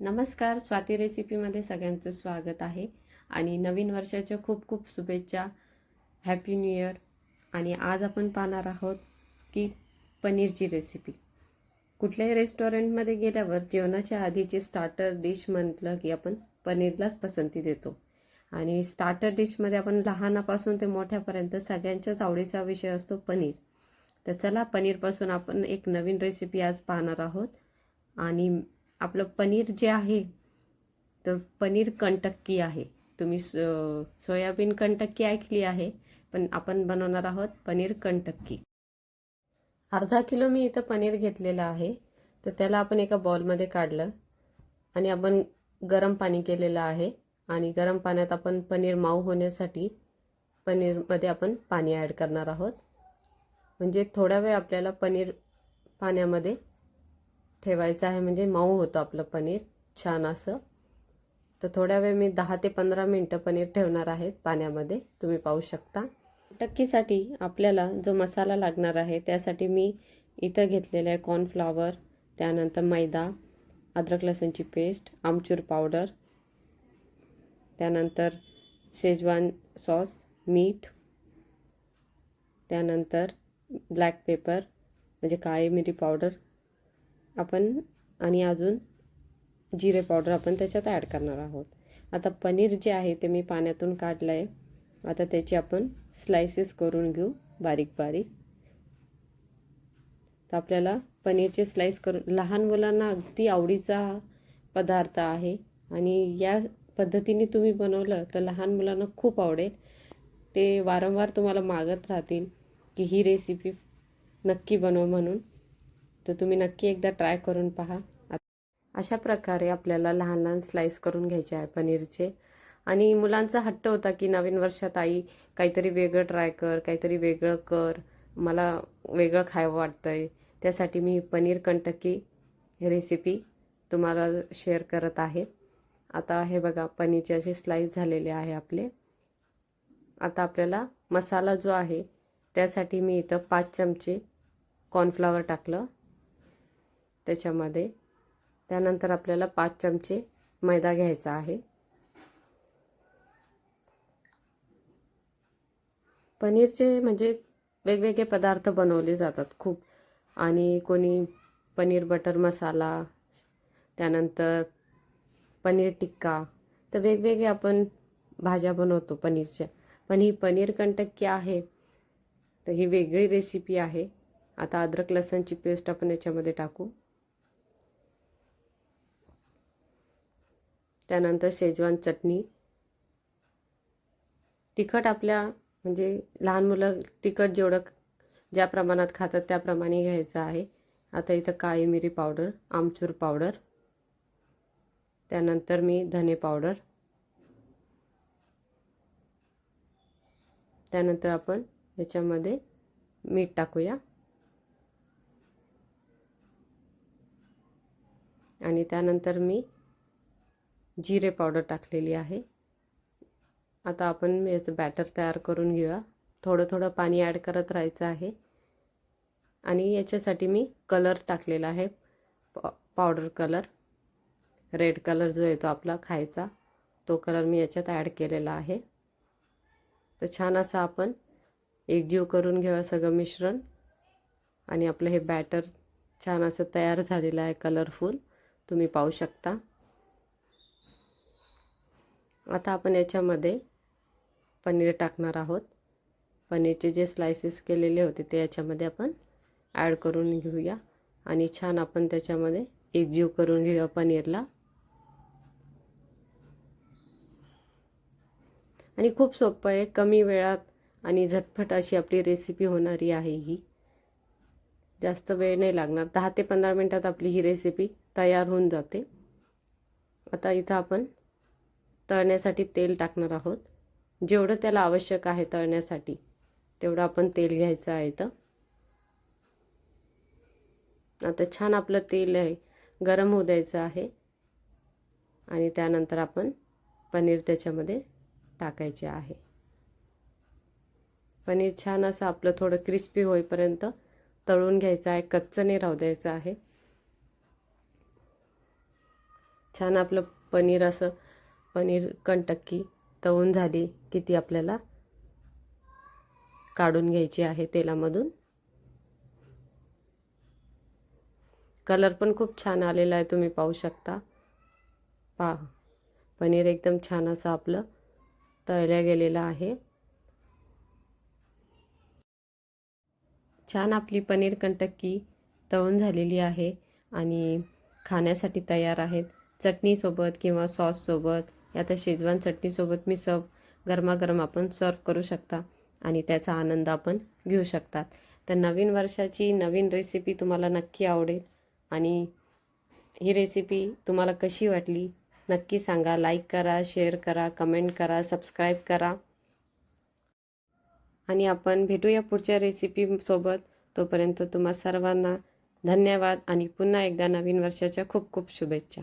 नमस्कार, स्वाती रेसिपीमध्ये सगळ्यांचं स्वागत आहे आणि नवीन वर्षाच्या खूप खूप शुभेच्छा. Happy new year. आणि आज आपण पाहणार आहोत की पनीरची रेसिपी. कुठल्याही रेस्टॉरंटमध्ये गेल्यावर जेवणाच्या आधीची स्टार्टर डिश म्हटलं की आपण पनीरलाच पसंती देतो. आणि स्टार्टर डिशमध्ये आपण लहानापासून ते मोठ्यापर्यंत सगळ्यांच्याच आवडीचा विषय असतो पनीर. तर चला, पनीरपासून आपण एक नवीन रेसिपी आज पाहणार आहोत. आणि आपलं पनीर जे आहे तर पनीर कंटक्की आहे. तुम्ही सोयाबीन कंटक्की ऐकली आहे, पण आपण बनवणार आहोत पनीर कंटक्की. अर्धा किलो मी इथं पनीर घेतलेलं आहे. तर त्याला आपण एका बॉलमध्ये काढलं आणि आपण गरम पाणी केलेलं आहे. आणि गरम पाण्यात आपण पनीर मऊ होण्यासाठी पनीरमध्ये आपण पाणी ॲड करणार आहोत. म्हणजे थोडा वेळ आपल्याला पनीर पाण्यामध्ये ठेवायचं आहे, म्हणजे मऊ होतं आपलं पनीर छान असं. तर थोड्या वेळ मी 10 ते 15 मिनटं पनीर ठेवणार आहे पाण्यामध्ये, तुम्ही पाहू शकता. टक्कीसाठी आपल्याला जो मसाला लागणार आहे त्यासाठी मी इथं घेतलेलं आहे कॉर्नफ्लॉवर, त्यानंतर मैदा, अद्रक लसूणची पेस्ट, आमचूर पावडर, त्यानंतर शेजवान सॉस, मीठ, त्यानंतर ब्लॅक पेपर म्हणजे काळी मिरी पावडर आपण, आणि अजून जिरे पावडर आपण त्याच्यात ॲड करणार आहोत. आता पनीर जे आहे ते मी पाण्यातून काढलं आहे. आता त्याची आपण स्लायसेस करून घेऊ बारीक बारीक. तर आपल्याला पनीरचे स्लाइस करून, लहान मुलांना अगदी आवडीचा पदार्थ आहे आणि या पद्धतीने तुम्ही बनवलं तर लहान मुलांना खूप आवडेल. ते वारंवार तुम्हाला मागत राहतील की ही रेसिपी नक्की बनव म्हणून. तर तुम्ही नक्की एकदा ट्राय करून पहा. अशा प्रकारे आपल्याला लहान लहान स्लाइस करून घ्यायचे आहे पनीरचे. आणि मुलांचा हट्ट होता की नवीन वर्षात आई काहीतरी वेगळं ट्राय कर, काहीतरी वेगळं कर, मला वेगळं खावं वाटतंय. त्यासाठी मी पनीर कंटक्की रेसिपी तुम्हाला शेअर करत आहे. आता हे बघा, पनीरचे असे स्लाइस झालेले आहे आपले. आता आपल्याला मसाला जो आहे त्यासाठी मी इथं 5 चमचे कॉर्नफ्लॉवर टाकलं त्याच्यामध्ये. त्यानंतर आपल्याला 5 चमचे मैदा घ्यायचा आहे. पनीरचे म्हणजे वेगवेगळे पदार्थ बनवले जातात खूप. आणि कोणी पनीर बटर मसाला, त्यानंतर पनीर टिक्का, तर वेगवेगळे आपण भाज्या बनवतो पनीरच्या. पण ही पनीर कंटक्की आहे तर ही वेगळी रेसिपी आहे. आता अद्रक लसूणची पेस्ट आपण याच्यामध्ये टाकू. त्यानंतर शेजवान चटणी. तिखट आपल्या म्हणजे लहान मुलं तिखट जेवढं ज्या प्रमाणात खातात त्याप्रमाणे घ्यायचं आहे. आता इथं काळी मिरी पावडर, आमचूर पावडर, त्यानंतर मी धने पावडर, त्यानंतर आपण याच्यामध्ये मीठ टाकूया. आणि त्यानंतर मी जिरे पावडर टाकलेली आहे. आता आपण याचं बॅटर तयार करून घेऊया. थोडं थोडं पाणी ॲड करत राहायचं आहे. आणि याच्यासाठी मी कलर टाकलेला आहे, पावडर कलर, रेड कलर जो येतो आपला खायचा, तो कलर मी याच्यात ॲड केलेला आहे. तर छान असं आपण एकजीव करून घेऊया सगळं मिश्रण. आणि आपलं हे बॅटर छान असं तयार झालेलं आहे, कलरफुल, तुम्ही पाहू शकता. आता आपण याच्यामध्ये पनीर टाकणार आहोत. पनीरचे जे स्लायसेस केलेले होते ते याच्यामध्ये आपण ॲड करून घेऊया. आणि छान आपण त्याच्यामध्ये एकजीव करून घेऊया पनीरला. आणि खूप सोपं आहे, कमी वेळात आणि झटपट अशी आपली रेसिपी होणारी आहे ही. जास्त वेळ नाही लागणार, 10 ते 15 मिनटात आपली ही रेसिपी तयार होऊन जाते. आता इथं आपण तळण्यासाठी तेल टाकणार आहोत. जेवढं त्याला आवश्यक आहे तळण्यासाठी तेवढं आपण तेल घ्यायचं आहे इथं. आता छान आपलं तेल आहे गरम होऊ द्यायचं आहे. आणि त्यानंतर आपण पनीर त्याच्यामध्ये टाकायचे आहे. पनीर छान असं आपलं थोडं क्रिस्पी होईपर्यंत तळून घ्यायचं आहे, कच्चं नाही राहू द्यायचं आहे. छान आपलं पनीर असं पनीर कंटक्की तळून झाली की ती आपल्याला काढून घ्यायची आहे तेलामधून. कलर पण खूप छान आलेला आहे, तुम्ही पाहू शकता. पहा, पनीर एकदम छान असं आपलं तळल्या गेलेलं आहे. छान आपली पनीर कंटक्की तळून झालेली आहे आणि खाण्यासाठी तयार आहेत. चटणीसोबत किंवा सॉससोबत, आता शेजवान चटणीसोबत मी गरमागरम आपण सर्व करू शकता आणि त्याचा आनंद आपण घेऊ शकतात. तर नवीन वर्षाची नवीन रेसिपी तुम्हाला नक्की आवडेल आणि ही रेसिपी तुम्हाला कशी वाटली नक्की सांगा. लाईक करा, शेअर करा, कमेंट करा, सबस्क्राईब करा आणि आपण भेटूया पुढच्या रेसिपीसोबत. तोपर्यंत तुम्हा सर्वांना धन्यवाद आणि पुन्हा एकदा नवीन वर्षाच्या खूप खूप शुभेच्छा.